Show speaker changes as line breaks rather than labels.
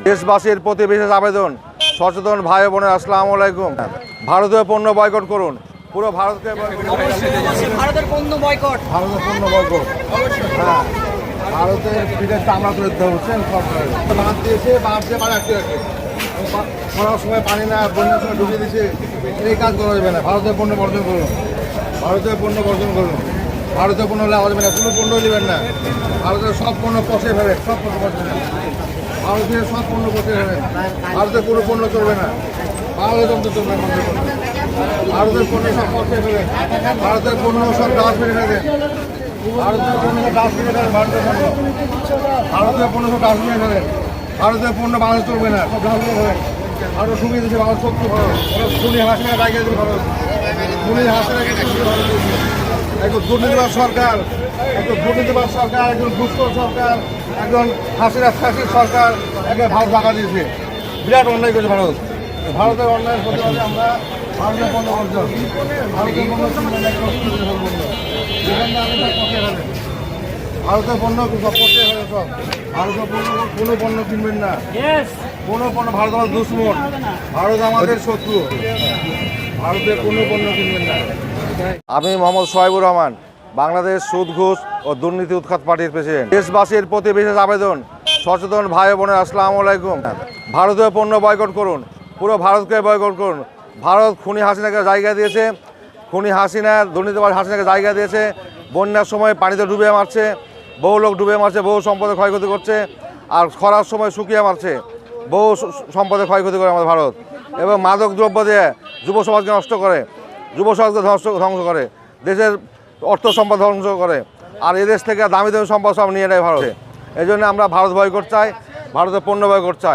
দেশবাসীর প্রতি বিশেষ আবেদন, সচেতন ভাই বোনের আসসালামু আলাইকুম। ভারতীয় পণ্য বয়কট করুন, পুরো ভারতকে
ভারতের পণ্য বয়কট।
ভারতের পণ্য বয়কট, হ্যাঁ, ভারতের পিঠের চামড়া তুলে দিতে হচ্ছেন সরকারের। বাঁধ দিয়েছে, বাঁধ দিয়ে পানি আটকে রাখে, খরার সময় পানি না, বন্যার সময় ঢুকিয়ে দিয়েছে। এই কাজ করা যাবে না। ভারতের পণ্য বর্জন করুন, ভারতীয় পণ্য বর্জন করুন। ভারতীয় পণ্য নেওয়া যাবে না, কোনো পণ্য নেবেন না। ভারতের সব পণ্য পচে ফেলে, সব পণ্য পচে ফেলে। ভারতীয় সব পণ্য পচে ফেলে, ভারতের কোনো পণ্য চলবে না। বাংলাদেশ যন্ত্র চলবে না। ভারতের পণ্য সব পচে ফেলে, ভারতের পণ্য সব ডাস্টবিনে ফেলে, ভারতীয় পণ্য সব ডাস্টবিনে ফেলে। ভারতীয় পণ্য সব ডাস্টবিনে ফেলে। ভারতীয় পণ্য বাংলাদেশ চলবে না, সব ডাস্টবিনে ফেলে। আরও সুবিধা দিচ্ছে ভারত, শক্তি ভারত, খুনি হাসিনা জায়গা দিচ্ছে ভারত, খুনি হাসিনা ভারত। একজন দুর্নীতিবাদ সরকার, একজন দুর্নীতিবাদ সরকার, একজন ঘুষখোর সরকার, একজন হাসিনা ফাঁসির সরকার, একে ভারত টাকা দিয়েছে। বিরাট অন্যায় করেছে ভারত। ভারতের অন্যায়ের প্রতিবাদে আমরা ভারতের পণ্য বর্জন, ভারতের পণ্য ভারতের পণ্য সব পচে ফেলে, সব ভারতের পণ্য, কোনো পণ্য কিনবেন না, কোনো পণ্য। ভারত আমার দুশ্মন, ভারত আমাদের শত্রু, ভারতের কোনো পণ্য কিনবেন না। আমি মোহাম্মদ সোহাইবুর রহমান, বাংলাদেশ সুদ ঘুষ ও দুর্নীতি উৎখাত পার্টির প্রেসিডেন্ট। দেশবাসীর প্রতি বিশেষ আবেদন, সচেতন ভাই বোনের আসসালামু আলাইকুম। ভারতীয় পণ্য বয়কট করুন, পুরো ভারতকে বয়কট করুন। ভারত খুনি হাসিনাকে জায়গা দিয়েছে, খুনি হাসিনা, দুর্নীতিবাজ হাসিনাকে জায়গা দিয়েছে। বন্যার সময় পানিতে ডুবে মারছে, বহু লোক ডুবে মারছে, বহু সম্পদের ক্ষয়ক্ষতি করছে। আর খরার সময় শুকিয়ে মারছে, বহু সম্পদের ক্ষয়ক্ষতি করে আমাদের ভারত। এবং মাদক দ্রব্য দিয়ে যুব সমাজকে নষ্ট করে, যুব সমাজকে ধ্বংস করে, দেশের অর্থ সম্পদ ধ্বংস করে। আর এদেশ থেকে দামি দামি সম্পদ সব নিয়ে নেয় ভারতে। এই জন্য আমরা ভারত বয়কট চাই, ভারতের পণ্য বয়কট চাই।